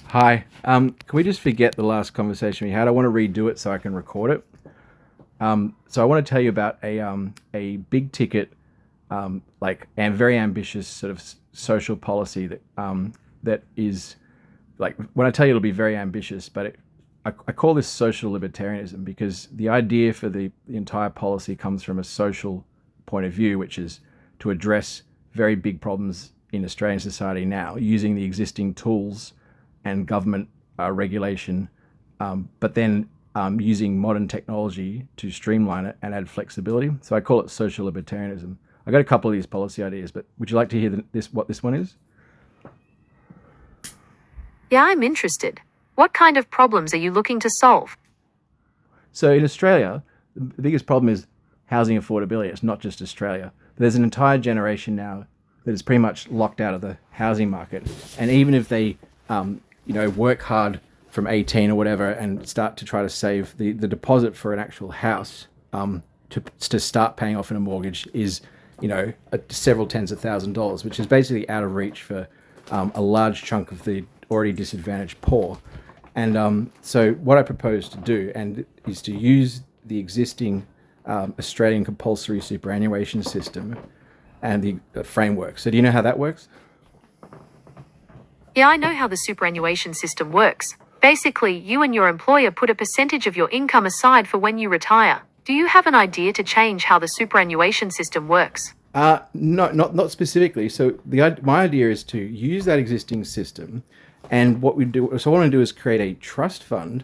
Hi. Can we just forget the last conversation we had? I want to redo it so I can record it. So I want to tell you about a big ticket, and very ambitious sort of social policy that is like, when I tell you it'll be very ambitious, but I call this social libertarianism because the idea for the entire policy comes from a social point of view, which is to address very big problems in Australian society now using the existing tools and government regulation, but then using modern technology to streamline it and add flexibility. So I call it social libertarianism. I got a couple of these policy ideas, but would you like to hear what this one is? Yeah, I'm interested. What kind of problems are you looking to solve? So in Australia, the biggest problem is housing affordability. It's not just Australia. There's an entire generation now that is pretty much locked out of the housing market. And even if they, work hard from 18 or whatever and start to try to save the deposit for an actual house, to start paying off in a mortgage is, several tens of $1,000s, which is basically out of reach for a large chunk of the already disadvantaged poor. And so what I propose to do is to use the existing Australian compulsory superannuation system and the framework. So do you know how that works? Yeah, I know how the superannuation system works. Basically, you and your employer put a percentage of your income aside for when you retire. Do you have an idea to change how the superannuation system works? No, not specifically. So my idea is to use that existing system, and what we do. So what I want to do is create a trust fund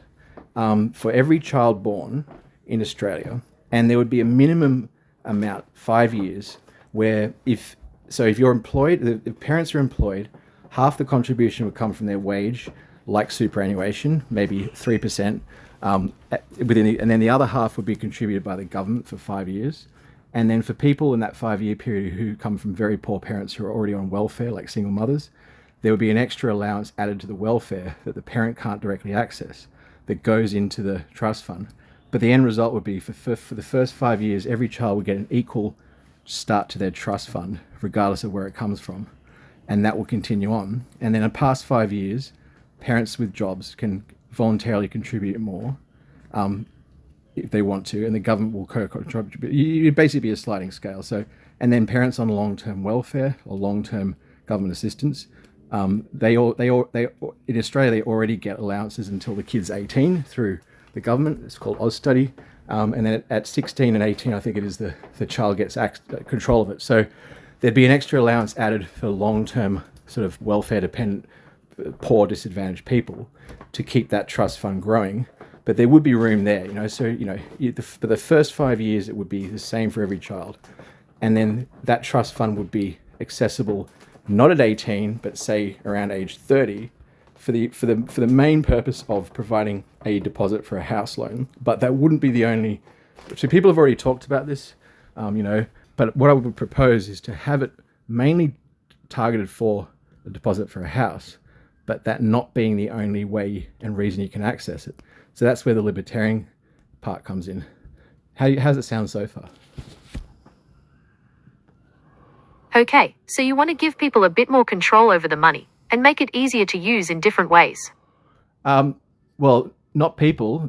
for every child born in Australia, and there would be a minimum amount, 5 years, where if you're employed, if parents are employed, half the contribution would come from their wage, like superannuation, maybe 3%, and then the other half would be contributed by the government for 5 years. And then for people in that 5 year period who come from very poor parents who are already on welfare, like single mothers, there would be an extra allowance added to the welfare that the parent can't directly access that goes into the trust fund. But the end result would be for the first 5 years, every child would get an equal start to their trust fund, regardless of where it comes from. And that will continue on. And then in past 5 years, parents with jobs can voluntarily contribute more if they want to, and the government will co-contribute. It'd basically be a sliding scale. So, and then parents on long-term welfare or long-term government assistance, in Australia they already get allowances until the kid's 18 through the government. It's called Austudy, and then at 16 and 18, I think it is the child gets control of it. So there'd be an extra allowance added for long-term sort of welfare dependent, poor, disadvantaged people to keep that trust fund growing. But there would be room there, So, for the first 5 years, it would be the same for every child. And then that trust fund would be accessible not at 18, but say around age 30 for the main purpose of providing a deposit for a house loan. But that wouldn't be the only. So people have already talked about this, but what I would propose is to have it mainly targeted for a deposit for a house, but that not being the only way and reason you can access it. So that's where the libertarian part comes in. How's it sound so far? Okay, so you want to give people a bit more control over the money and make it easier to use in different ways. Well, not people.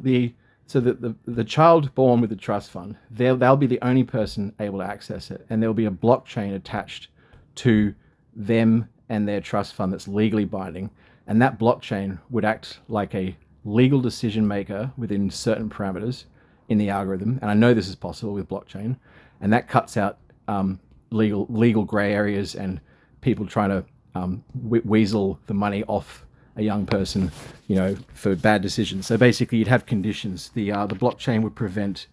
So the child born with the trust fund, they'll be the only person able to access it, and there'll be a blockchain attached to them and their trust fund that's legally binding, and that blockchain would act like a legal decision maker within certain parameters in the algorithm. And I know this is possible with blockchain, and that cuts out legal gray areas and people trying to weasel the money off a young person, for bad decisions. So basically, you'd have conditions. The blockchain would prevent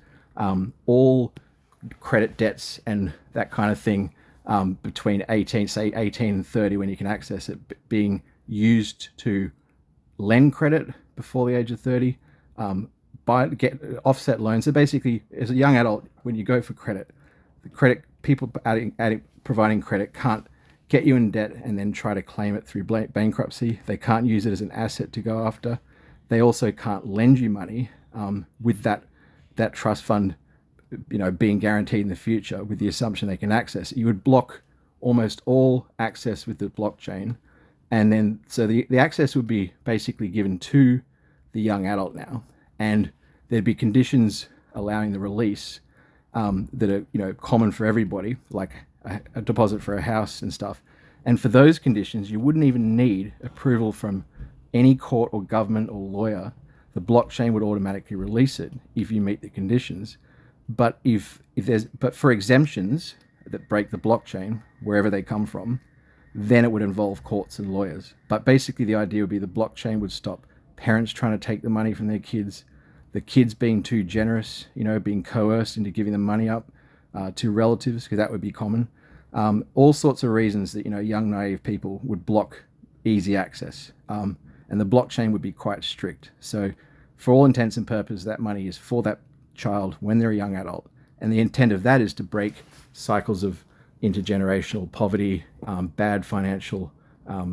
all credit debts and that kind of thing between 18 and 30, when you can access it, being used to lend credit before the age of 30, get offset loans. So basically, as a young adult, when you go for credit, the credit people providing credit can't get you in debt and then try to claim it through bankruptcy. They can't use it as an asset to go after. They also can't lend you money with that trust fund, being guaranteed in the future with the assumption they can access it. You would block almost all access with the blockchain And then, so the access would be basically given to the young adult now, and there'd be conditions allowing the release that are, you know, common for everybody, like a deposit for a house and stuff. And for those conditions, you wouldn't even need approval from any court or government or lawyer. The blockchain would automatically release it if you meet the conditions. But but for exemptions that break the blockchain, wherever they come from, then it would involve courts and lawyers. But basically the idea would be the blockchain would stop parents trying to take the money from their kids, the kids being too generous, you know, being coerced into giving the money up to relatives, because that would be common. All sorts of reasons that, you know, young naive people would block easy access. And the blockchain would be quite strict. So for all intents and purposes, that money is for that child when they're a young adult. And the intent of that is to break cycles of intergenerational poverty, bad financial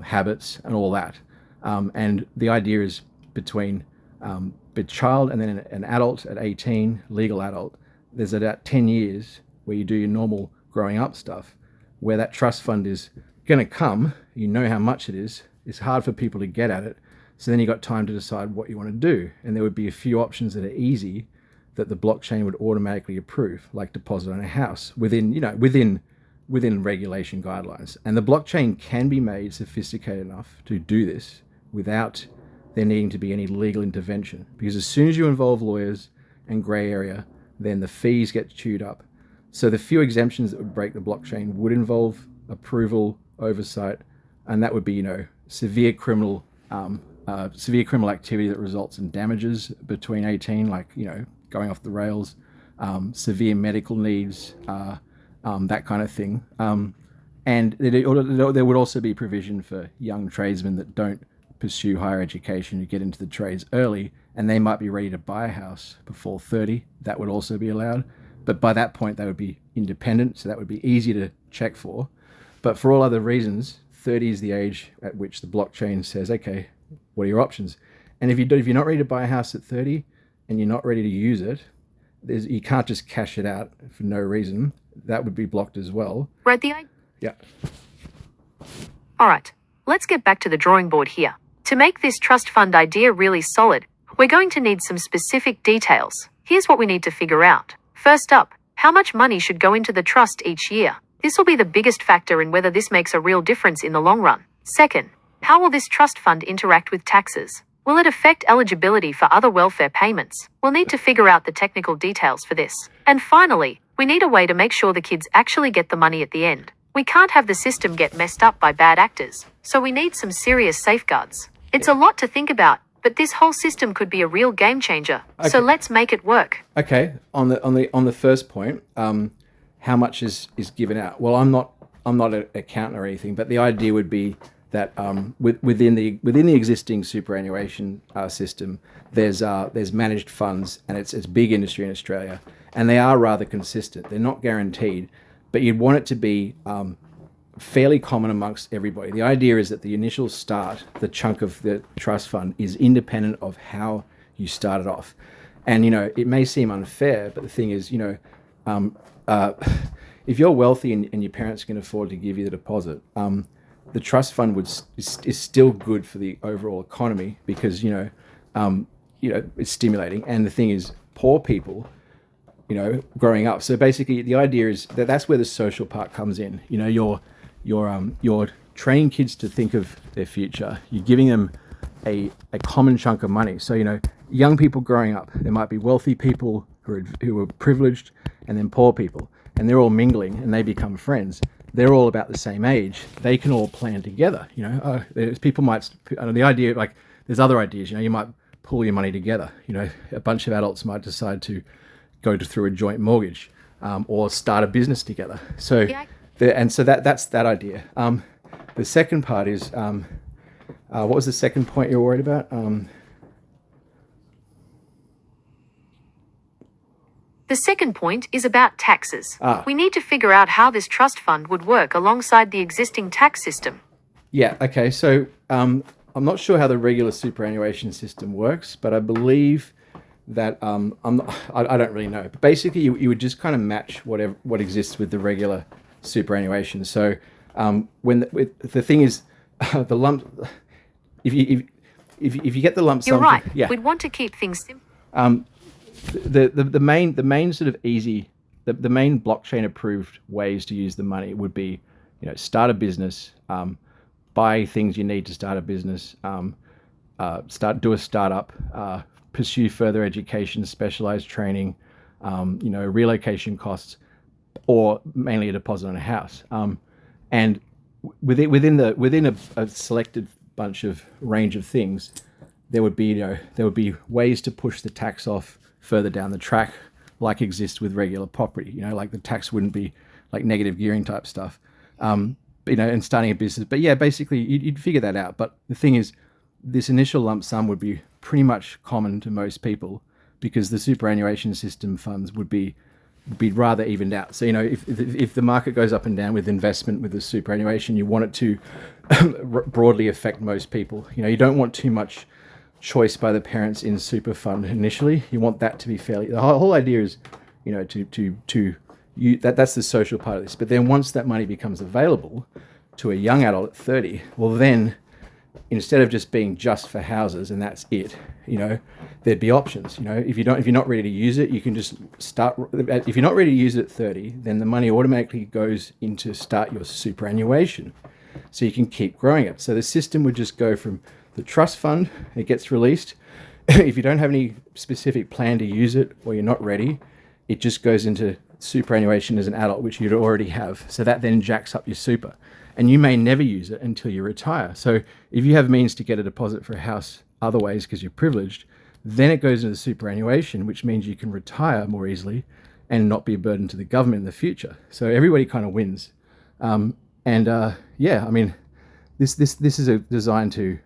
habits, and all that. And the idea is between a child and then an adult at 18, legal adult, there's about 10 years where you do your normal growing up stuff, where that trust fund is going to come. You know how much it is. It's hard for people to get at it. So then you got time to decide what you want to do. And there would be a few options that are easy that the blockchain would automatically approve, like deposit on a house within regulation guidelines. And the blockchain can be made sophisticated enough to do this without there needing to be any legal intervention. Because as soon as you involve lawyers and grey area, then the fees get chewed up. So the few exemptions that would break the blockchain would involve approval, oversight, and that would be, you know, severe criminal activity that results in damages between 18, like, you know, going off the rails, severe medical needs, that kind of thing. And there would also be provision for young tradesmen that don't pursue higher education to get into the trades early, and they might be ready to buy a house before 30. That would also be allowed. But by that point, they would be independent, so that would be easy to check for. But for all other reasons, 30 is the age at which the blockchain says, okay, what are your options? And if you're not ready to buy a house at 30 and you're not ready to use it, you can't just cash it out for no reason. That would be blocked as well. Right, Yeah. All right, let's get back to the drawing board here. To make this trust fund idea really solid, we're going to need some specific details. Here's what we need to figure out. First up, how much money should go into the trust each year? This will be the biggest factor in whether this makes a real difference in the long run. Second, how will this trust fund interact with taxes? Will it affect eligibility for other welfare payments? We'll need to figure out the technical details for this. And finally, we need a way to make sure the kids actually get the money at the end. We can't have the system get messed up by bad actors, so we need some serious safeguards. It's a lot to think about, but this whole system could be a real game changer. Okay. So let's make it work. Okay. On the first point, how much is given out? Well, I'm not an accountant or anything, but the idea would be that within the existing superannuation system, there's managed funds, and it's big industry in Australia, and they are rather consistent. They're not guaranteed, but you'd want it to be fairly common amongst everybody. The idea is that the initial start, the chunk of the trust fund, is independent of how you started off. And, you know, it may seem unfair, but the thing is, you know, if you're wealthy and your parents can afford to give you the deposit, the trust fund is still good for the overall economy because, you know, it's stimulating. And the thing is, poor people, you know, growing up. So basically, the idea is that that's where the social part comes in. You know, you're training kids to think of their future. You're giving them a common chunk of money. So, you know, young people growing up, there might be wealthy people who are privileged, and then poor people, and they're all mingling and they become friends. They're all about the same age. They can all plan together. You know, people might. The idea, like, there's other ideas. You know, you might pool your money together. You know, a bunch of adults might decide to go through a joint mortgage or start a business together. So, yeah. So that's that idea. The second part is, what was the second point you were worried about? The second point is about taxes. We need to figure out how this trust fund would work alongside the existing tax system. Yeah, okay. So I'm not sure how the regular superannuation system works, but I believe that I don't really know. But basically, you would just kind of match what exists with the regular superannuation. So the thing is, the lump. If you get the lump You're sum, right. yeah. We'd want to keep things simple. The main sort of easy, the main blockchain approved ways to use the money would be, start a business, buy things you need to start a business, do a startup, pursue further education, specialized training, relocation costs, or mainly a deposit on a house. And within a selected bunch of range of things, there would be ways to push the tax off further down the track, like exists with regular property. Like the tax wouldn't be like negative gearing type stuff. And starting a business. But yeah, basically you'd figure that out. But the thing is, this initial lump sum would be pretty much common to most people, because the superannuation system funds would be rather evened out. So if the market goes up and down with investment with the superannuation, you want it to broadly affect most people. You don't want too much choice by the parents in super fund initially. You want that to be fairly. The whole idea is, that's the social part of this. But then once that money becomes available to a young adult at 30, well then, instead of just being just for houses and that's it, there'd be options. If you're not ready to use it, you can just start. If you're not ready to use it at 30, then the money automatically goes into start your superannuation, so you can keep growing it. So the system would just go from the trust fund, it gets released. If you don't have any specific plan to use it, or you're not ready, it just goes into superannuation as an adult, which you'd already have. So that then jacks up your super. And you may never use it until you retire. So if you have means to get a deposit for a house other ways because you're privileged, then it goes into this means you can retire more easily and not be a burden to the government in the future. So everybody kind of wins. This is designed to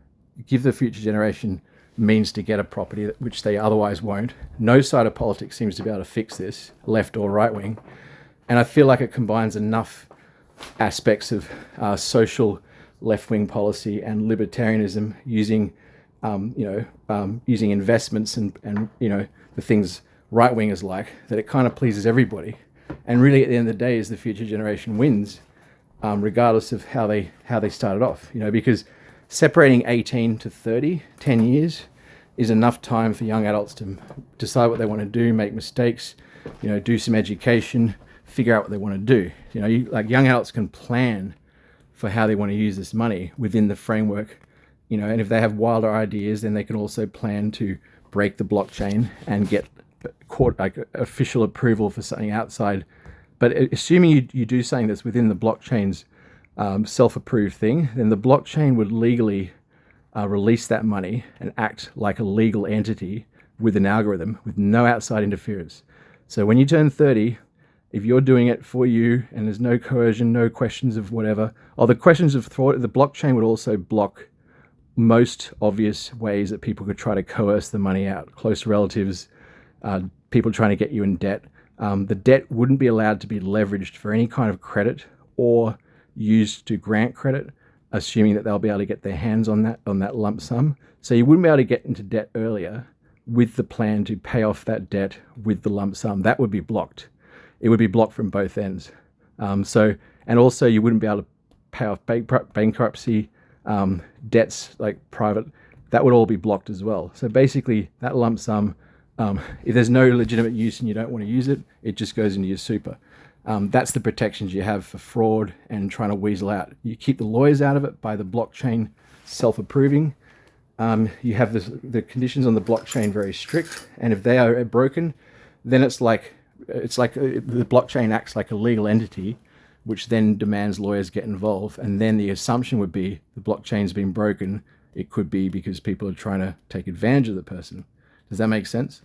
give the future generation means to get a property which they otherwise won't. No side of politics seems to be able to fix this, left or right wing. And I feel like it combines enough aspects of social left-wing policy and libertarianism using investments and the things right-wingers like, that it kind of pleases everybody. And really at the end of the day is the future generation wins, regardless of how they started off, because separating 18 to 30, 10 years is enough time for young adults to decide what they want to do, make mistakes, do some education, figure out what they want to do. Young adults can plan for how they want to use this money within the framework, and if they have wilder ideas, then they can also plan to break the blockchain and get official approval for something outside. But assuming you do something that's within the blockchain's self-approved thing, then the blockchain would legally release that money and act like a legal entity with an algorithm with no outside interference. So when you turn 30, if you're doing it for you and there's no coercion, no questions of whatever, or the questions of thought, the blockchain would also block most obvious ways that people could try to coerce the money out. Close relatives, people trying to get you in debt. The debt wouldn't be allowed to be leveraged for any kind of credit or used to grant credit, assuming that they'll be able to get their hands on that lump sum. So you wouldn't be able to get into debt earlier with the plan to pay off that debt with the lump sum. That would be blocked. It would be blocked from both ends. And also you wouldn't be able to pay off bankruptcy, debts like private, that would all be blocked as well. So basically that lump sum, if there's no legitimate use and you don't want to use it, it just goes into your super. That's the protections you have for fraud and trying to weasel out. You keep the lawyers out of it by the blockchain self-approving. You have the conditions on the blockchain very strict, and if they are broken, then it's like the blockchain acts like a legal entity, which then demands lawyers get involved. And then the assumption would be the blockchain's been broken. It could be because people are trying to take advantage of the person. Does that make sense?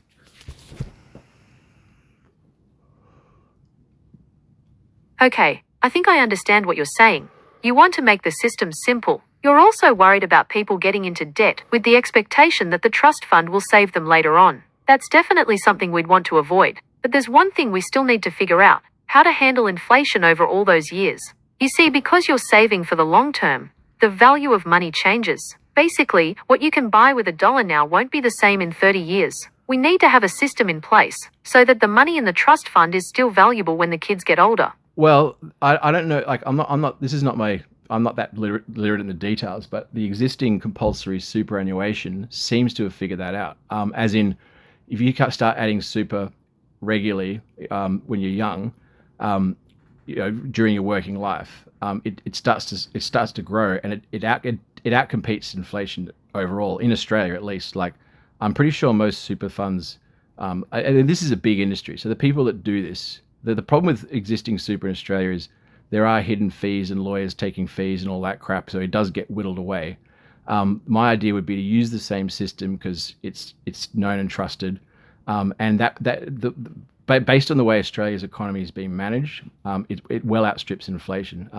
Okay, I think I understand what you're saying. You want to make the system simple. You're also worried about people getting into debt with the expectation that the trust fund will save them later on. That's definitely something we'd want to avoid. But there's one thing we still need to figure out: how to handle inflation over all those years. You see, because you're saving for the long term, the value of money changes. Basically, what you can buy with $1 now won't be the same in 30 years. We need to have a system in place so that the money in the trust fund is still valuable when the kids get older. Well, I don't know. Like, I'm not. This is not my. I'm not that literate in the details, but the existing compulsory superannuation seems to have figured that out. As in, if you start adding super regularly when you're young, during your working life, it starts to grow, and it outcompetes inflation overall in Australia, at least. Like, I'm pretty sure most super funds, and this is a big industry. So the people that do this, the problem with existing super in Australia is there are hidden fees and lawyers taking fees and all that crap. So it does get whittled away. My idea would be to use the same system because it's known and trusted, and based on the way Australia's economy is being managed, it well outstrips inflation.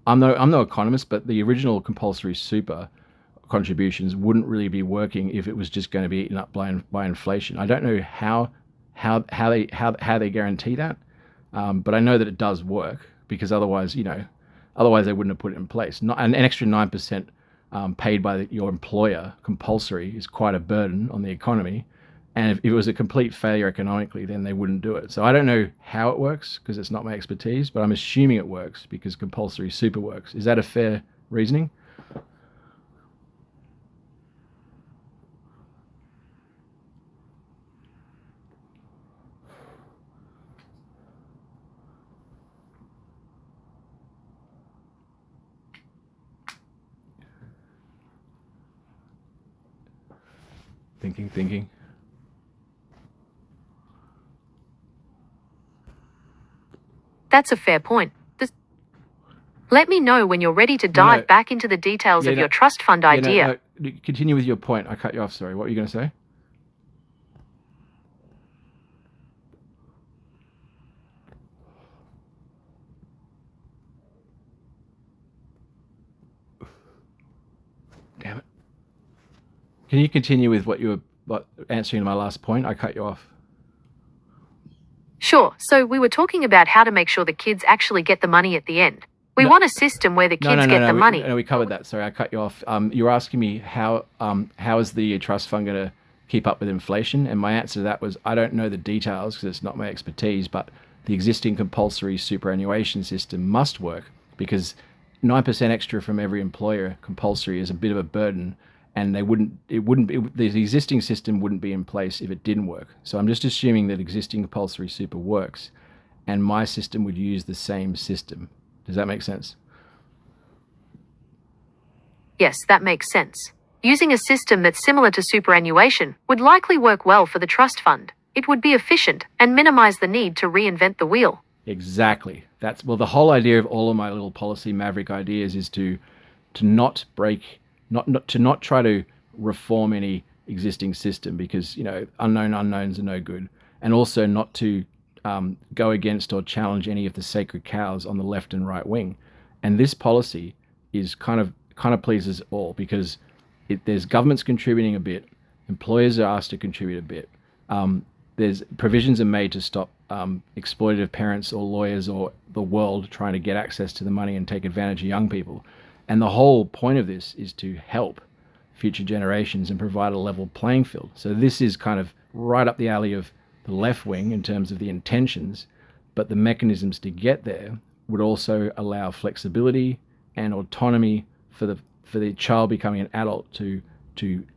I'm no economist, but the original compulsory super contributions wouldn't really be working if it was just going to be eaten up by inflation. I don't know how they guarantee that, but I know that it does work, because otherwise they wouldn't have put it in place. An extra 9% paid by your employer compulsory is quite a burden on the economy. And if it was a complete failure economically, then they wouldn't do it. So I don't know how it works because it's not my expertise, but I'm assuming it works because compulsory super works. Is that a fair reasoning? Thinking. That's a fair point. Let me know when you're ready to dive back into the details of your trust fund idea. Continue with your point. I cut you off. Sorry. What were you going to say? Damn it. Can you continue with what you were answering my last point? I cut you off. Sure. So we were talking about how to make sure the kids actually get the money at the end. We want a system where the kids get the money. No, we covered that. Sorry, I cut you off. You were asking me how is the trust fund going to keep up with inflation? And my answer to that was, I don't know the details because it's not my expertise, but the existing compulsory superannuation system must work, because 9% extra from every employer compulsory is a bit of a burden, and the existing system wouldn't be in place if it didn't work. So I'm just assuming that existing compulsory super works, and my system would use the same system. Does that make sense? Yes, that makes sense. Using a system that's similar to superannuation would likely work well for the trust fund. It would be efficient and minimize the need to reinvent the wheel. Exactly. The whole idea of all of my little policy Maverick ideas is to not try to reform any existing system, because unknown unknowns are no good, and also not to go against or challenge any of the sacred cows on the left and right wing. And this policy is kind of pleases all, because there's governments contributing a bit, employers are asked to contribute a bit. There's provisions are made to stop exploitative parents or lawyers or the world trying to get access to the money and take advantage of young people. And the whole point of this is to help future generations and provide a level playing field. So this is kind of right up the alley of the left wing in terms of the intentions, but the mechanisms to get there would also allow flexibility and autonomy for the child becoming an adult to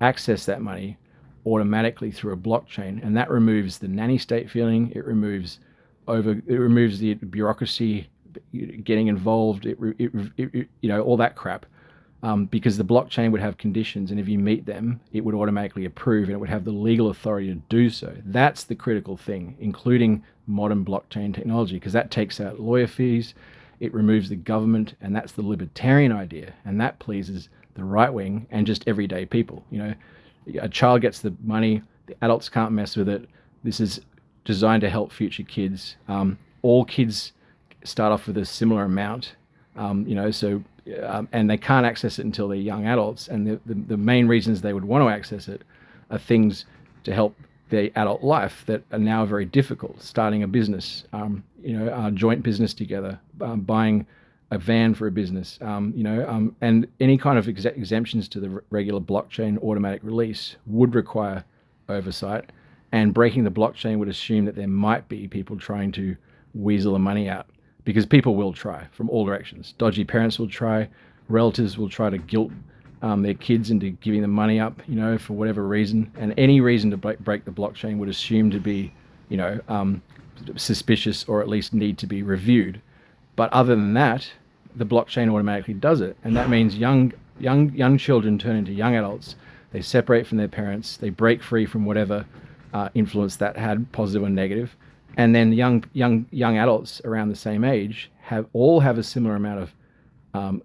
access that money automatically through a blockchain. And that removes the nanny state feeling. It removes the bureaucracy getting involved, all that crap, because the blockchain would have conditions, and if you meet them, it would automatically approve, and it would have the legal authority to do so. That's the critical thing, including modern blockchain technology, because that takes out lawyer fees, it removes the government, and that's the libertarian idea, and that pleases the right wing and just everyday people. A child gets the money, the adults can't mess with it. This is designed to help future kids. All kids start off with a similar amount, and they can't access it until they're young adults. And the main reasons they would want to access it are things to help their adult life that are now very difficult. Starting a business, a joint business together, buying a van for a business, and any kind of exemptions to the regular blockchain automatic release would require oversight. And breaking the blockchain would assume that there might be people trying to weasel the money out, because people will try from all directions. Dodgy parents will try, relatives will try to guilt their kids into giving them money up, for whatever reason. And any reason to break the blockchain would assume to be, suspicious, or at least need to be reviewed. But other than that, the blockchain automatically does it. And that means young children turn into young adults. They separate from their parents. They break free from whatever influence that had, positive or negative. And then young adults around the same age have a similar amount of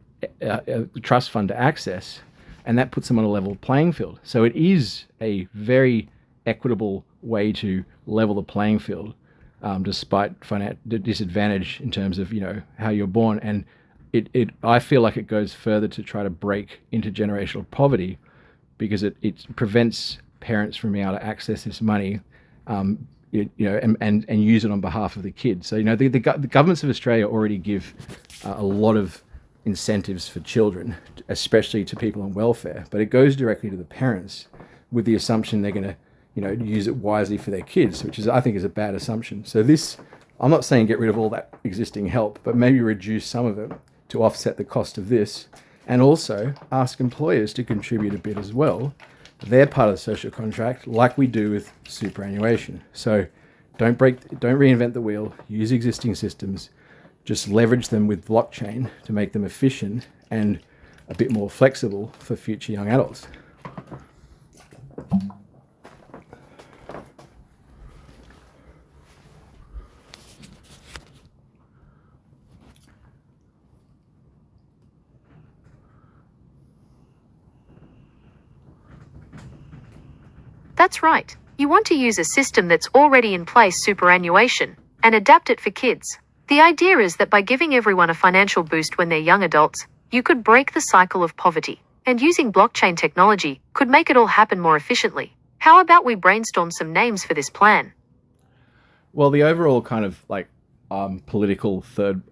trust fund to access, and that puts them on a level playing field. So it is a very equitable way to level the playing field, despite the disadvantage in terms of how you're born. And I feel like it goes further to try to break intergenerational poverty, because it prevents parents from being able to access this money, and use it on behalf of the kids. So the governments of Australia already give a lot of incentives for children, especially to people on welfare, but it goes directly to the parents with the assumption they're going to use it wisely for their kids, which I think is a bad assumption. So I'm not saying get rid of all that existing help, but maybe reduce some of it to offset the cost of this, and also ask employers to contribute a bit as well. They're part of the social contract, like we do with superannuation. So don't reinvent the wheel. Use existing systems. Just leverage them with blockchain to make them efficient and a bit more flexible for future young adults. That's right. You want to use a system that's already in place, superannuation, and adapt it for kids. The idea is that by giving everyone a financial boost when they're young adults, you could break the cycle of poverty, and using blockchain technology could make it all happen more efficiently. How about we brainstorm some names for this plan? Well, the overall kind of political third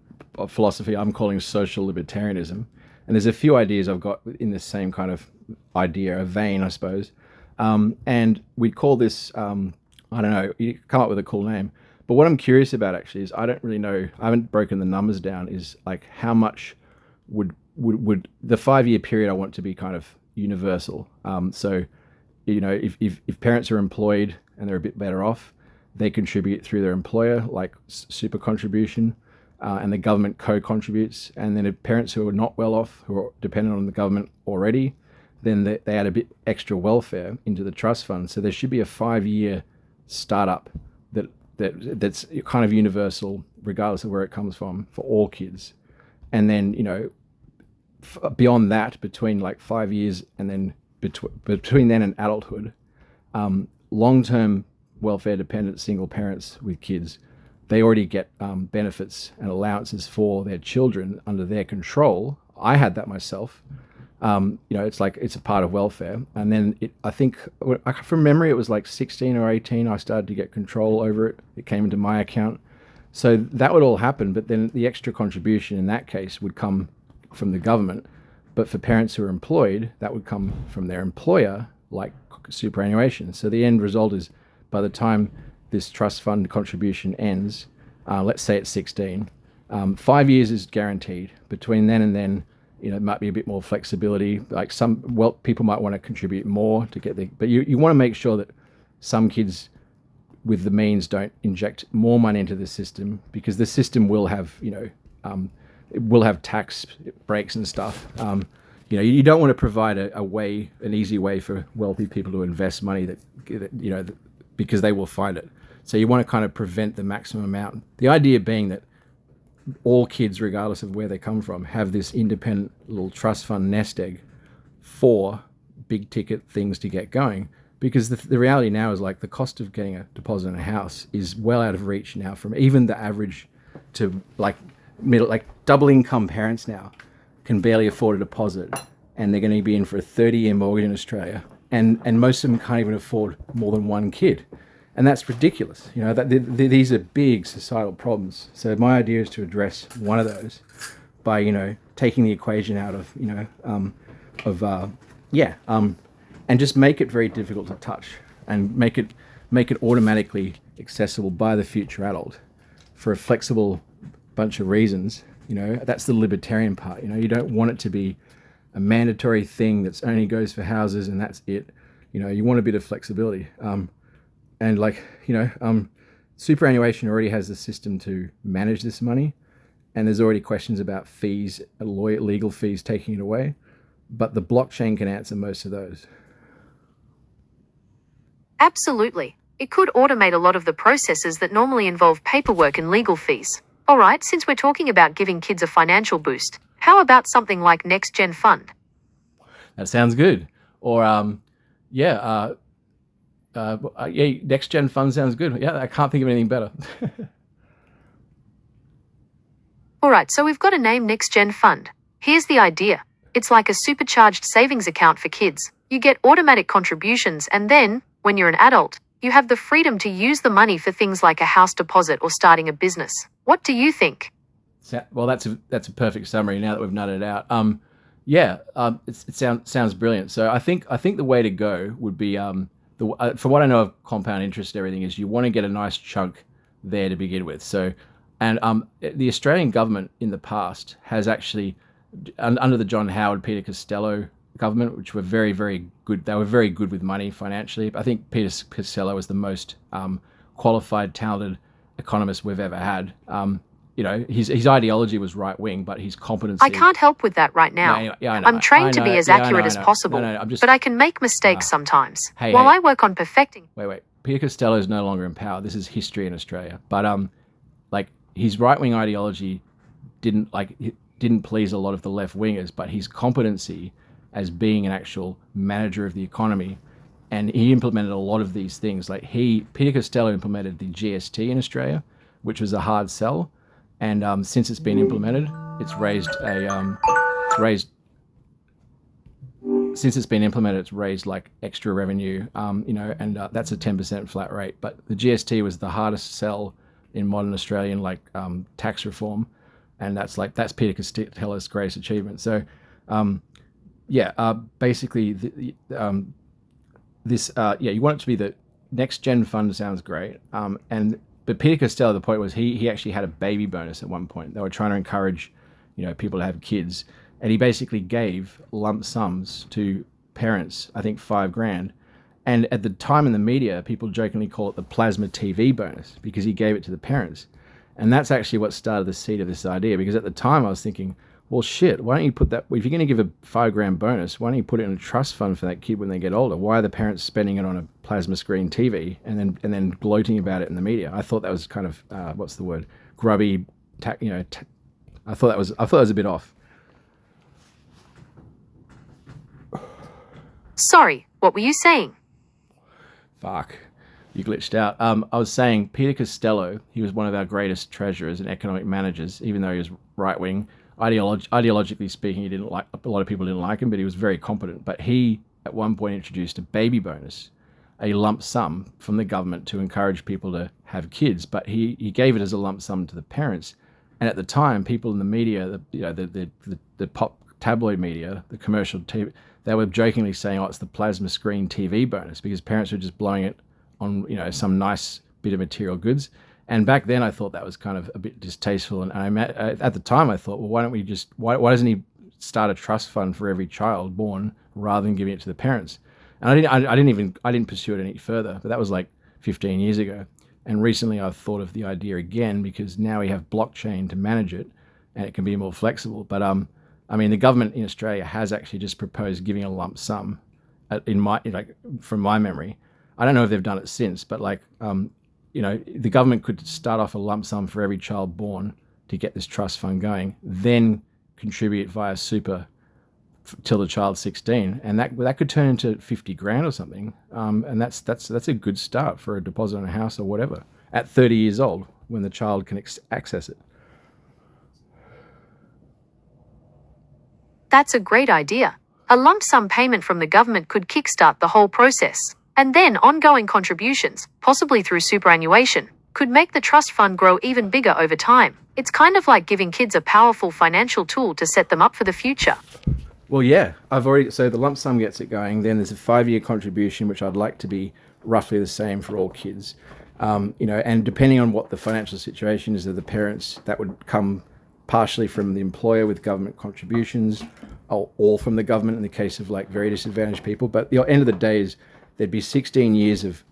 philosophy I'm calling social libertarianism, and there's a few ideas I've got in this same kind of idea, a vein, I suppose. And we call this, I don't know, you come up with a cool name. But what I'm curious about actually is I don't really know, I haven't broken the numbers down, is like how much would the 5-year period I want to be kind of universal. So, if parents are employed and they're a bit better off, they contribute through their employer, like super contribution, and the government co-contributes. And then if parents who are not well off, who are dependent on the government already, then they add a bit extra welfare into the trust fund. So there should be a 5-year startup that's kind of universal, regardless of where it comes from, for all kids. And then, beyond that, between like 5 years and then between then and adulthood, long-term welfare dependent single parents with kids, they already get benefits and allowances for their children under their control. I had that myself. It's like it's a part of welfare. And then I think from memory, it was like 16 or 18, I started to get control over it. It came into my account. So that would all happen. But then the extra contribution in that case would come from the government. But for parents who are employed, that would come from their employer, like superannuation. So the end result is by the time this trust fund contribution ends, let's say it's 16, 5 years is guaranteed. Between then and then, it might be a bit more flexibility. Like people might want to contribute more to get but you want to make sure that some kids with the means don't inject more money into the system, because the system will have, it will have tax breaks and stuff. You don't want to provide an easy way for wealthy people to invest money because they will find it. So you want to kind of prevent the maximum amount. The idea being that all kids, regardless of where they come from, have this independent little trust fund nest egg for big ticket things to get going. Because the reality now is like the cost of getting a deposit in a house is well out of reach now from even the average to like double income parents now can barely afford a deposit, and they're going to be in for a 30-year mortgage in Australia. And most of them can't even afford more than one kid. And that's ridiculous. These are big societal problems. So my idea is to address one of those by, taking the equation out of, and just make it very difficult to touch and make it automatically accessible by the future adult for a flexible bunch of reasons That's the libertarian part. You don't want it to be a mandatory thing that's only goes for houses and that's it. You want a bit of flexibility. And superannuation already has the system to manage this money, and there's already questions about fees, legal fees taking it away, but the blockchain can answer most of those. Absolutely. It could automate a lot of the processes that normally involve paperwork and legal fees. All right, since we're talking about giving kids a financial boost, how about something like Next Gen Fund? That sounds good. Or, Next Gen Fund sounds good. Yeah, I can't think of anything better. All right, so we've got a name, Next Gen Fund. Here's the idea. It's like a supercharged savings account for kids. You get automatic contributions, and then, when you're an adult, you have the freedom to use the money for things like a house deposit or starting a business. What do you think? Well, that's a perfect summary now that we've nutted it out. It sounds brilliant. So I think the way to go would be for what I know of compound interest and everything is you want to get a nice chunk there to begin with. So, and the Australian government in the past has actually, under the John Howard, Peter Costello government, which were very, very good. They were very good with money financially. I think Peter Costello was the most qualified, talented economist we've ever had. His ideology was right wing, but his competency. I can't help with that right now. I know. I'm trained to be as accurate as possible, but I can make mistakes sometimes. While I work on perfecting. Wait. Peter Costello is no longer in power. This is history in Australia. But his right wing ideology didn't please a lot of the left wingers, but his competency as being an actual manager of the economy, and he implemented a lot of these things. Peter Costello implemented the GST in Australia, which was a hard sell. And since it's been implemented, it's raised like extra revenue, and that's a 10% flat rate. But the GST was the hardest sell in modern Australian tax reform, and that's Peter Costello's greatest achievement. So, basically, you want it to be the Next Gen Fund sounds great, But Peter Costello, the point was he actually had a baby bonus at one point. They were trying to encourage, people to have kids, and he basically gave lump sums to parents. I think $5,000, and at the time in the media, people jokingly call it the plasma TV bonus because he gave it to the parents, and that's actually what started the seed of this idea. Because at the time, I was thinking, well, shit, why don't you put that? If you're going to give a $5,000 bonus, why don't you put it in a trust fund for that kid when they get older? Why are the parents spending it on a plasma screen TV and then gloating about it in the media? I thought that was kind of what's the word? Grubby. I thought that was a bit off. Sorry, what were you saying? Fuck, you glitched out. I was saying Peter Costello. He was one of our greatest treasurers and economic managers, even though he was right wing. Ideologically speaking, a lot of people didn't like him, but he was very competent. But he, at one point, introduced a baby bonus, a lump sum from the government to encourage people to have kids. But he gave it as a lump sum to the parents. And at the time, people in the media, the pop tabloid media, the commercial TV, they were jokingly saying, "Oh, it's the plasma screen TV bonus," because parents were just blowing it on, some nice bit of material goods. And back then, I thought that was kind of a bit distasteful. And at the time, I thought, well, why doesn't he start a trust fund for every child born rather than giving it to the parents? And I didn't pursue it any further. But that was like 15 years ago. And recently, I've thought of the idea again because now we have blockchain to manage it, and it can be more flexible. But the government in Australia has actually just proposed giving a lump sum, from my memory. I don't know if they've done it since, but the government could start off a lump sum for every child born to get this trust fund going, then contribute via super till the child's 16, and that could turn into $50,000 or something. And that's a good start for a deposit on a house or whatever at 30 years old when the child can access it. That's a great idea. A lump sum payment from the government could kickstart the whole process. And then ongoing contributions, possibly through superannuation, could make the trust fund grow even bigger over time. It's kind of like giving kids a powerful financial tool to set them up for the future. Well, yeah, so the lump sum gets it going. Then there's a 5-year contribution, which I'd like to be roughly the same for all kids. And depending on what the financial situation is of the parents, that would come partially from the employer with government contributions, or all from the government in the case of like very disadvantaged people. But the end of the day is there'd be 16 years of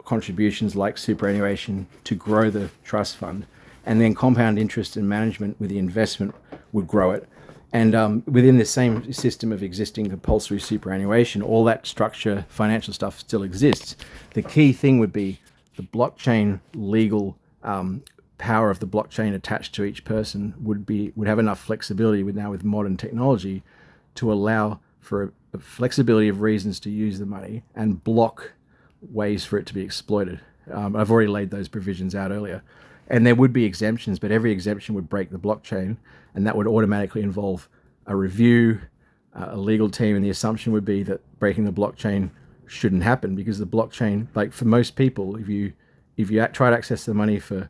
contributions like superannuation to grow the trust fund, and then compound interest and management with the investment would grow it. And within the same system of existing compulsory superannuation, all that structure, financial stuff still exists. The key thing would be the blockchain legal power of the blockchain attached to each person would have enough flexibility with modern technology to allow for a flexibility of reasons to use the money and block ways for it to be exploited. I've already laid those provisions out earlier. And there would be exemptions, but every exemption would break the blockchain, and that would automatically involve a review, a legal team, and the assumption would be that breaking the blockchain shouldn't happen, because the blockchain, like for most people, if you try to access the money for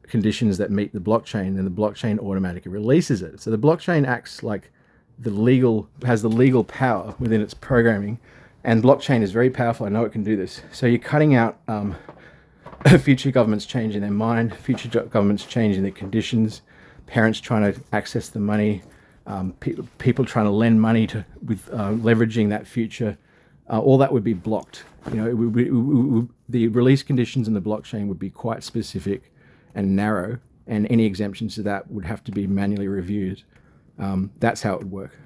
conditions that meet the blockchain, then the blockchain automatically releases it. So the blockchain acts like has the legal power within its programming, and blockchain is very powerful. I know it can do this. So you're cutting out future governments changing their mind, future governments changing their conditions, parents trying to access the money, people trying to lend money with leveraging that future. All that would be blocked. The release conditions in the blockchain would be quite specific and narrow, and any exemptions to that would have to be manually reviewed. That's how it would work.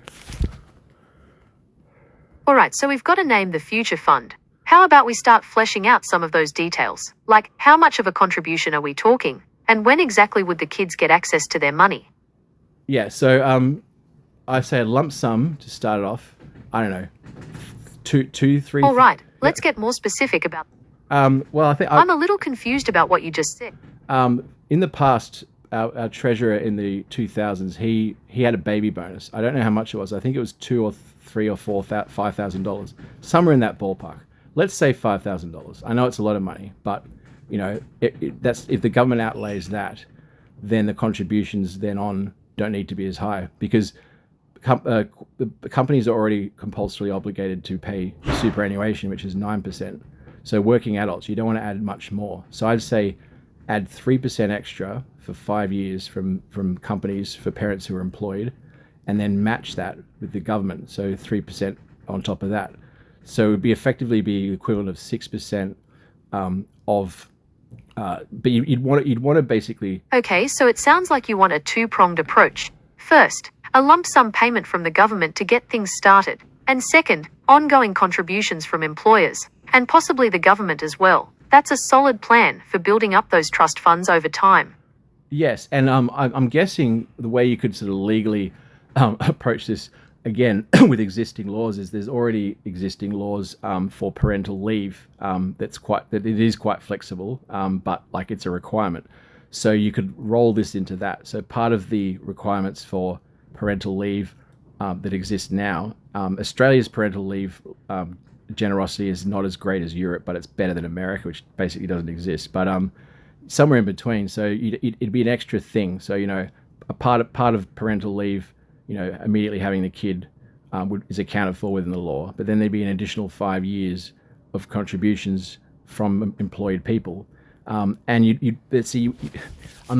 All right, so we've got to name the future fund. How about we start fleshing out some of those details? Like, how much of a contribution are we talking? And when exactly would the kids get access to their money? Yeah, so I say a lump sum to start it off. I don't know, two, three. All right, let's get more specific about. Well, I think I'm a little confused about what you just said. In the past, our treasurer in the 2000s, he had a baby bonus. I don't know how much it was. I think it was $2,000 or $3,000 or $5,000, somewhere in that ballpark. Let's say $5,000. I know it's a lot of money, but that's if the government outlays that, then the contributions then on don't need to be as high, because the companies are already compulsorily obligated to pay superannuation, which is 9%. So working adults, you don't want to add much more. So I'd say add 3% extra for 5 years from companies for parents who are employed, and then match that with the government. So 3% on top of that. So it would effectively be equivalent of 6% but you'd want to basically. Okay, so it sounds like you want a two-pronged approach. First, a lump sum payment from the government to get things started. And second, ongoing contributions from employers, and possibly the government as well. That's a solid plan for building up those trust funds over time. Yes, and I'm guessing the way you could sort of legally approach this, again, with existing laws, is there's already existing laws for parental leave that it is quite flexible, but like it's a requirement. So you could roll this into that. So part of the requirements for parental leave that exist now, Australia's parental leave generosity is not as great as Europe, but it's better than America, which basically doesn't exist. But somewhere in between. So it'd be an extra thing. So a part of parental leave, immediately having the kid is accounted for within the law. But then there'd be an additional 5 years of contributions from employed people. And I'm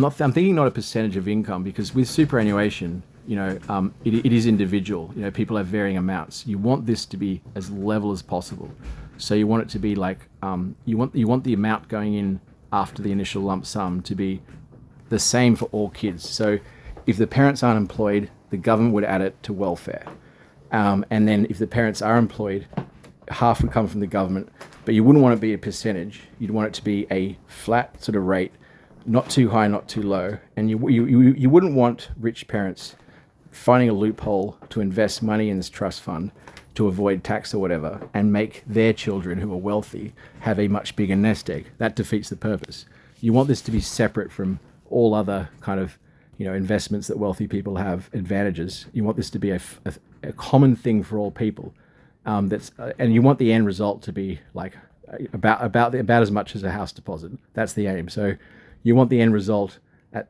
thinking not a percentage of income, because with superannuation, it is individual. People have varying amounts. You want this to be as level as possible. So you want it to be like you want the amount going in after the initial lump sum to be the same for all kids. So if the parents aren't employed, the government would add it to welfare. And then if the parents are employed, half would come from the government. But you wouldn't want it to be a percentage. You'd want it to be a flat sort of rate, not too high, not too low. And you wouldn't want rich parents finding a loophole to invest money in this trust fund to avoid tax or whatever, and make their children who are wealthy have a much bigger nest egg. That defeats the purpose. You want this to be separate from all other kind of investments that wealthy people have, advantages. You want this to be a common thing for all people. And you want the end result to be like about as much as a house deposit. That's the aim. So you want the end result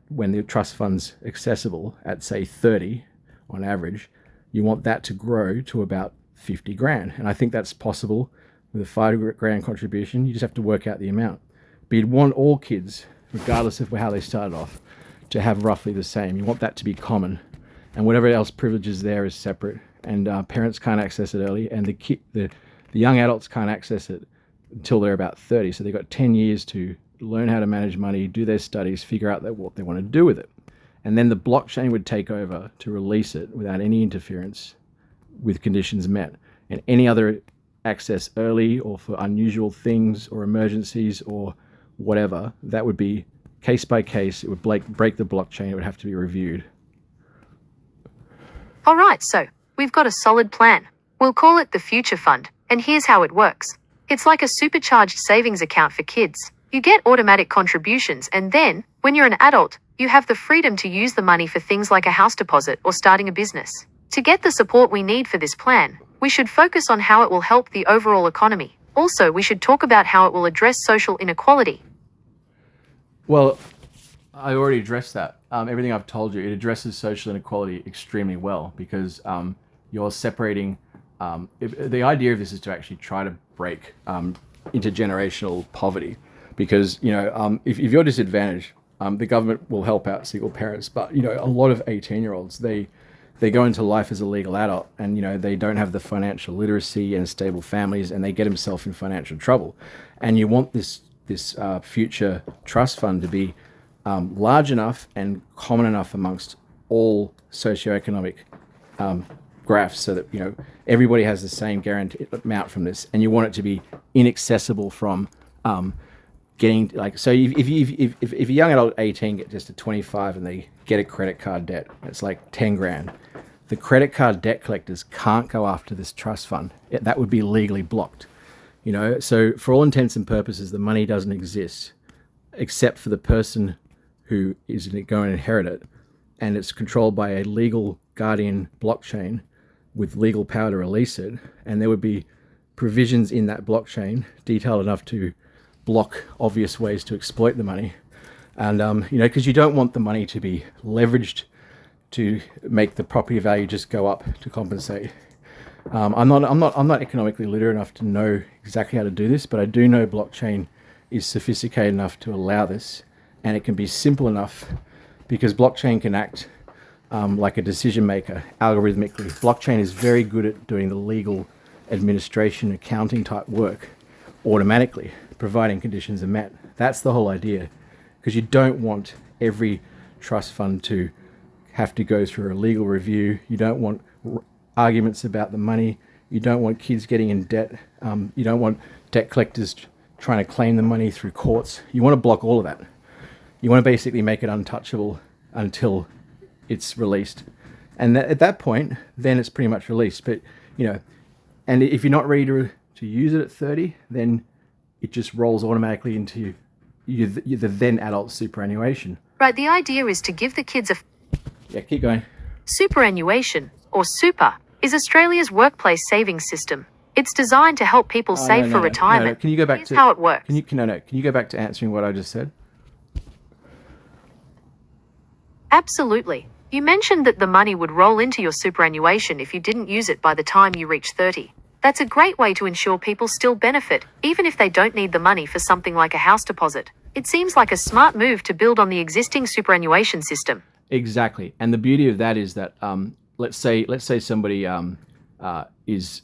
when the trust fund's accessible at say 30 on average. You want that to grow to about 50 grand. And I think that's possible with a 5 grand contribution. You just have to work out the amount. But you'd want all kids, regardless of how they started off, to have roughly the same. You want that to be common, and whatever else privileges there is separate. And parents can't access it early, and the young adults can't access it until they're about 30. So they've got 10 years to learn how to manage money, do their studies, figure out what they want to do with it. And then the blockchain would take over to release it without any interference, with conditions met. And any other access early or for unusual things or emergencies or whatever, that would be case by case. It would break the blockchain. It would have to be reviewed. All right, so we've got a solid plan. We'll call it the Future Fund, and here's how it works. It's like a supercharged savings account for kids. You get automatic contributions, and then, when you're an adult, you have the freedom to use the money for things like a house deposit or starting a business. To get the support we need for this plan, we should focus on how it will help the overall economy. Also, we should talk about how it will address social inequality. Well, I already addressed that. Everything I've told you, it addresses social inequality extremely well, because you're separating. The idea of this is to actually try to break intergenerational poverty, because if you're disadvantaged, the government will help out single parents, but a lot of 18-year-olds, they go into life as a legal adult, and they don't have the financial literacy and stable families, and they get themselves in financial trouble. And you want this future trust fund to be large enough and common enough amongst all socioeconomic graphs, so that everybody has the same guaranteed amount from this. And you want it to be inaccessible from getting, like, so if a young adult 18 gets just to 25 and they get a credit card debt, it's like 10 grand. The credit card debt collectors can't go after this trust fund. That would be legally blocked. So for all intents and purposes, the money doesn't exist except for the person who is going to inherit it, and it's controlled by a legal guardian blockchain with legal power to release it. And there would be provisions in that blockchain detailed enough to block obvious ways to exploit the money. And because you don't want the money to be leveraged to make the property value just go up to compensate. I'm not economically literate enough to know exactly how to do this, but I do know blockchain is sophisticated enough to allow this, and it can be simple enough because blockchain can act like a decision maker algorithmically. Blockchain is very good at doing the legal administration, accounting type work automatically, providing conditions are met. That's the whole idea, because you don't want every trust fund to have to go through a legal review. You don't want arguments about the money. You don't want kids getting in debt. You don't want debt collectors trying to claim the money through courts. You want to block all of that. You want to basically make it untouchable until it's released. And at that point, then it's pretty much released. But, and if you're not ready to use it at 30, then it just rolls automatically into the then adult superannuation. Right, the idea is to give the kids a... Yeah, keep going. Superannuation, or super, is Australia's workplace savings system. It's designed to help people save for retirement. No. Can you go back Here's to how it works. Can you go back to answering what I just said? Absolutely. You mentioned that the money would roll into your superannuation if you didn't use it by the time you reach 30. That's a great way to ensure people still benefit, even if they don't need the money for something like a house deposit. It seems like a smart move to build on the existing superannuation system. Exactly. And the beauty of that is that let's say somebody is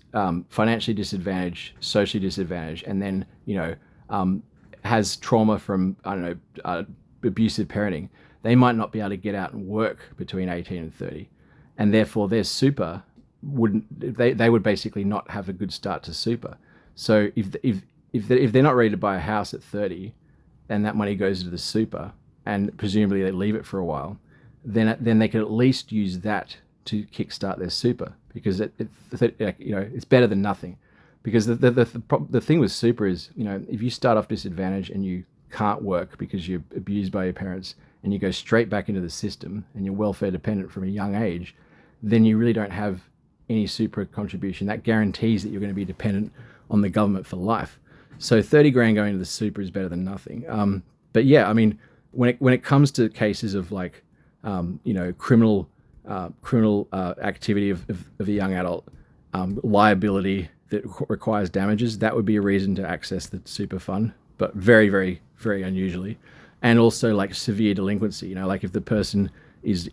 financially disadvantaged, socially disadvantaged, and then has trauma from abusive parenting. They might not be able to get out and work between 18 and 30, and therefore their super they would basically not have a good start to super. So if they're not ready to buy a house at 30, and that money goes to the super, and presumably they leave it for a while, then they could at least use that to kickstart their super, because it's better than nothing. Because the thing with super is, if you start off disadvantaged and you can't work because you're abused by your parents, and you go straight back into the system and you're welfare dependent from a young age, then you really don't have any super contribution. That guarantees that you're going to be dependent on the government for life. So 30 grand going to the super is better than nothing. But yeah, I mean, when it comes to cases of like, criminal activity of a young adult, liability that requires damages, that would be a reason to access the super fund, but very, very, very unusually. and also like severe delinquency. Like if the person is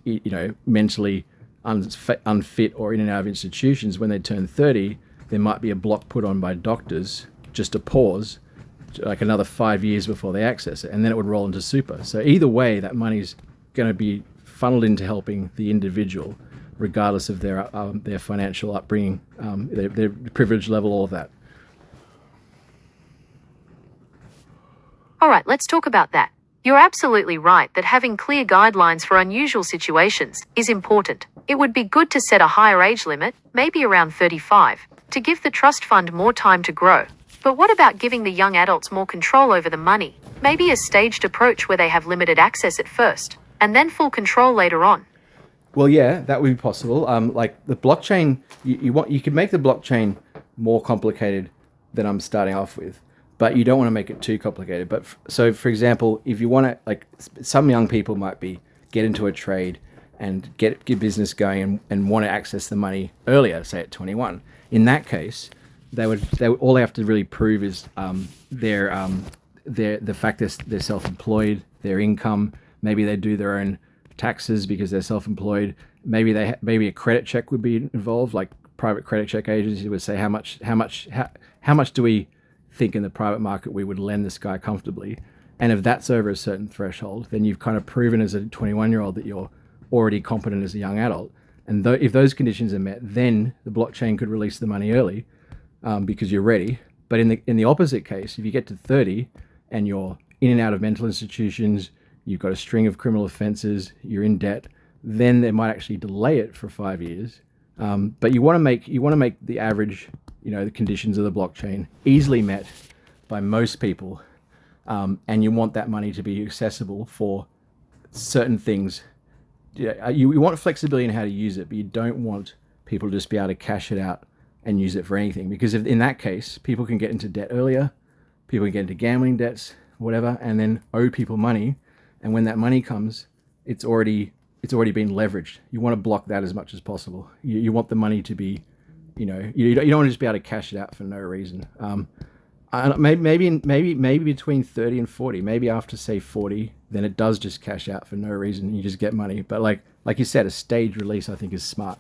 mentally unfit or in and out of institutions when they turn 30, there might be a block put on by doctors, just a pause, like another 5 years before they access it, and then it would roll into super. So either way, that money's going to be funneled into helping the individual, regardless of their financial upbringing, their privilege level, all of that. All right, let's talk about that. You're absolutely right that having clear guidelines for unusual situations is important. It would be good to set a higher age limit, maybe around 35, to give the trust fund more time to grow. But what about giving the young adults more control over the money? Maybe a staged approach where they have limited access at first, and then full control later on. Well, yeah, that would be possible. Like the blockchain, you could make the blockchain more complicated than I'm starting off with, but you don't want to make it too complicated. But so, for example, if you want to, like, some young people might get into a trade and get business going and want to access the money earlier, say at 21. In that case, they would all they have to really prove is the fact that they're self-employed, their income. Maybe they do their own taxes because they're self-employed. Maybe a credit check would be involved, like private credit check agencies would say how much do we think in the private market we would lend this guy comfortably, and if that's over a certain threshold, then you've kind of proven as a 21-year-old that you're already competent as a young adult. And if those conditions are met, then the blockchain could release the money early because you're ready. But in the opposite case, if you get to 30 and you're in and out of mental institutions, you've got a string of criminal offenses, you're in debt, then they might actually delay it for 5 years. But you want to make the average, the conditions of the blockchain easily met by most people, and you want that money to be accessible for certain things. You want flexibility in how to use it, but you don't want people to just be able to cash it out and use it for anything, because in that case, people can get into debt earlier, people can get into gambling debts, whatever, and then owe people money. And when that money comes, it's already been leveraged. You want to block that as much as possible. You want the money to be, you don't want to just be able to cash it out for no reason. Maybe between 30 and 40, maybe after say 40, then it does just cash out for no reason. And you just get money. But like you said, a staged release I think is smart.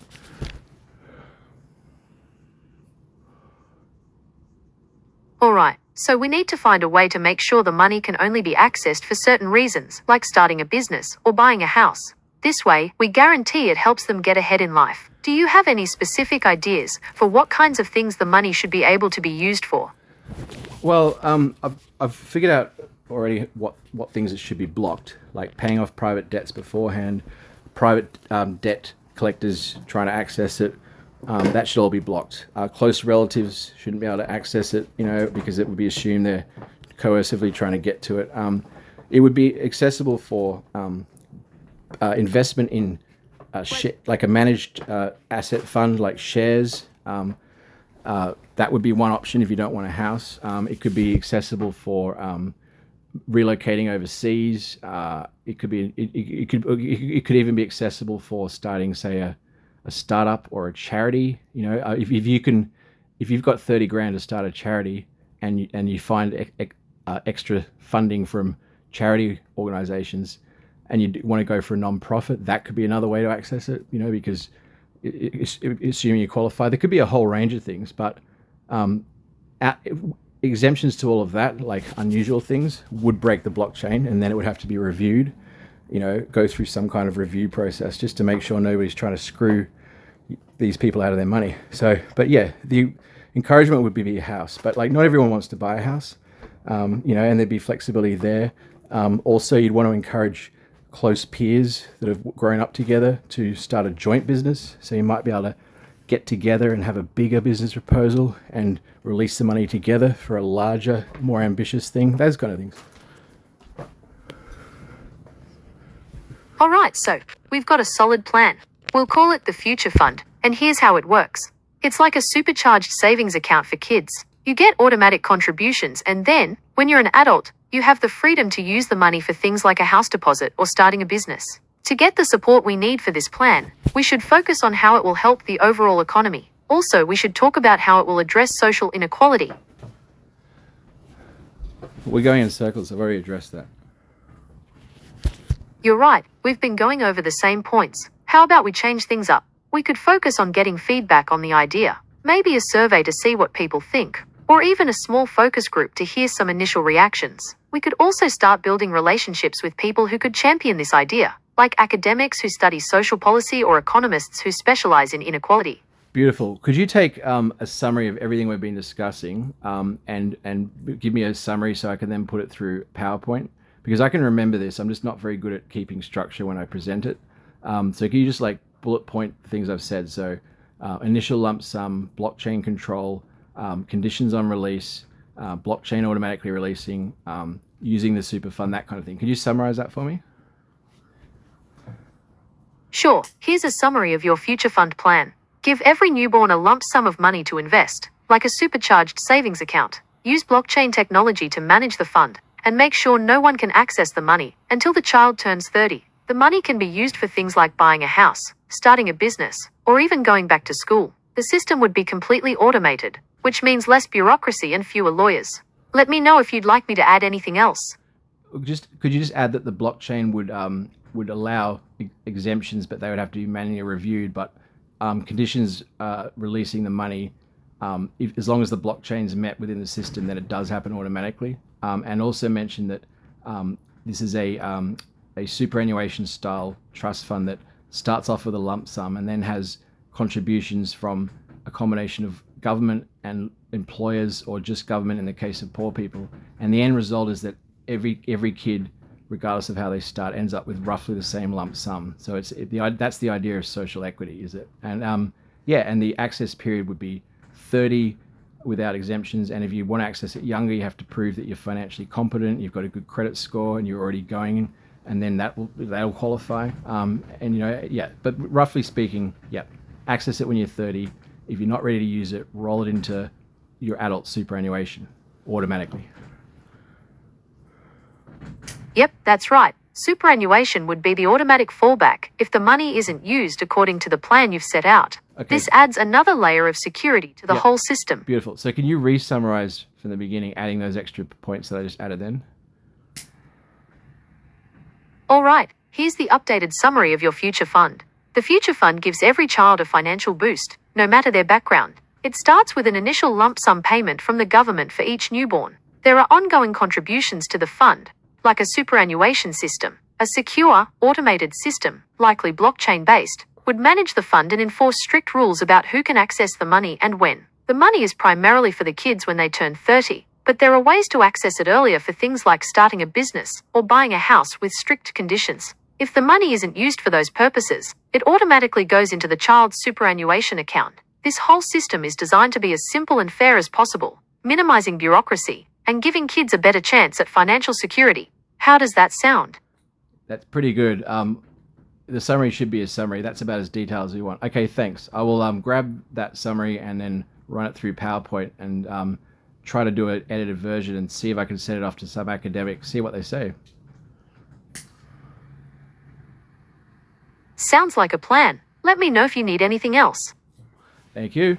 All right, so we need to find a way to make sure the money can only be accessed for certain reasons, like starting a business or buying a house. This way, we guarantee it helps them get ahead in life. Do you have any specific ideas for what kinds of things the money should be able to be used for? Well, I've figured out already what things that should be blocked, like paying off private debts beforehand, private debt collectors trying to access it. That should all be blocked. Close relatives shouldn't be able to access it, because it would be assumed they're coercively trying to get to it. It would be accessible for investment in like a managed asset fund, like shares. That would be one option if you don't want a house. It could be accessible for relocating overseas. It could even be accessible for starting, say, a startup or a charity. If you've got 30 grand to start a charity and you find extra funding from charity organizations and you want to go for a non-profit, that could be another way to access it, because assuming you qualify. There could be a whole range of things, but exemptions to all of that, like unusual things, would break the blockchain, and then it would have to be reviewed, go through some kind of review process just to make sure nobody's trying to screw these people out of their money. So, but yeah, the encouragement would be a house, but like not everyone wants to buy a house, and there'd be flexibility there. Also, you'd want to encourage close peers that have grown up together to start a joint business. So you might be able to get together and have a bigger business proposal and release the money together for a larger, more ambitious thing, those kind of things. All right, so we've got a solid plan. We'll call it the Future Fund, and here's how it works. It's like a supercharged savings account for kids. You get automatic contributions, and then, when you're an adult, you have the freedom to use the money for things like a house deposit or starting a business. To get the support we need for this plan, we should focus on how it will help the overall economy. Also, we should talk about how it will address social inequality. We're going in circles. I've already addressed that. You're right, we've been going over the same points. How about we change things up? We could focus on getting feedback on the idea, maybe a survey to see what people think, or even a small focus group to hear some initial reactions. We could also start building relationships with people who could champion this idea, like academics who study social policy or economists who specialize in inequality. Beautiful. Could you take a summary of everything we've been discussing and give me a summary so I can then put it through PowerPoint? Because I can remember this. I'm just not very good at keeping structure when I present it. So can you just like bullet point things I've said? So initial lump sum, blockchain control, conditions on release, blockchain automatically releasing, using the super fund, that kind of thing. Could you summarize that for me? Sure, here's a summary of your future fund plan. Give every newborn a lump sum of money to invest, like a supercharged savings account. Use blockchain technology to manage the fund, and make sure no one can access the money until the child turns 30. The money can be used for things like buying a house, starting a business, or even going back to school. The system would be completely automated, which means less bureaucracy and fewer lawyers. Let me know if you'd like me to add anything else. Could you just add that the blockchain would allow exemptions, but they would have to be manually reviewed, but conditions releasing the money, as long as the blockchain's met within the system, then it does happen automatically. And also mention that this is a superannuation style trust fund that starts off with a lump sum and then has contributions from a combination of government and employers, or just government in the case of poor people. And the end result is that every kid, regardless of how they start, ends up with roughly the same lump sum. So that's the idea of social equity, is it? And and the access period would be 30 without exemptions. And if you want to access it younger, you have to prove that you're financially competent, you've got a good credit score, and you're already going, and then that'll qualify. But roughly speaking, access it when you're 30. If you're not ready to use it, roll it into your adult superannuation automatically. Yep, that's right. Superannuation would be the automatic fallback if the money isn't used according to the plan you've set out. Okay. This adds another layer of security to the whole system. Beautiful. So can you re-summarize from the beginning, adding those extra points that I just added then? All right, here's the updated summary of your future fund. The future fund gives every child a financial boost, no matter their background. It starts with an initial lump sum payment from the government for each newborn. There are ongoing contributions to the fund, like a superannuation system. A secure, automated system, likely blockchain-based, would manage the fund and enforce strict rules about who can access the money and when. The money is primarily for the kids when they turn 30, but there are ways to access it earlier for things like starting a business or buying a house with strict conditions. If the money isn't used for those purposes, it automatically goes into the child's superannuation account. This whole system is designed to be as simple and fair as possible, minimizing bureaucracy and giving kids a better chance at financial security. How does that sound? That's pretty good. The summary should be a summary. That's about as detailed as we want. Okay, thanks. I will grab that summary and then run it through PowerPoint and try to do an edited version and see if I can send it off to some academics, see what they say. Sounds like a plan. Let me know if you need anything else. Thank you.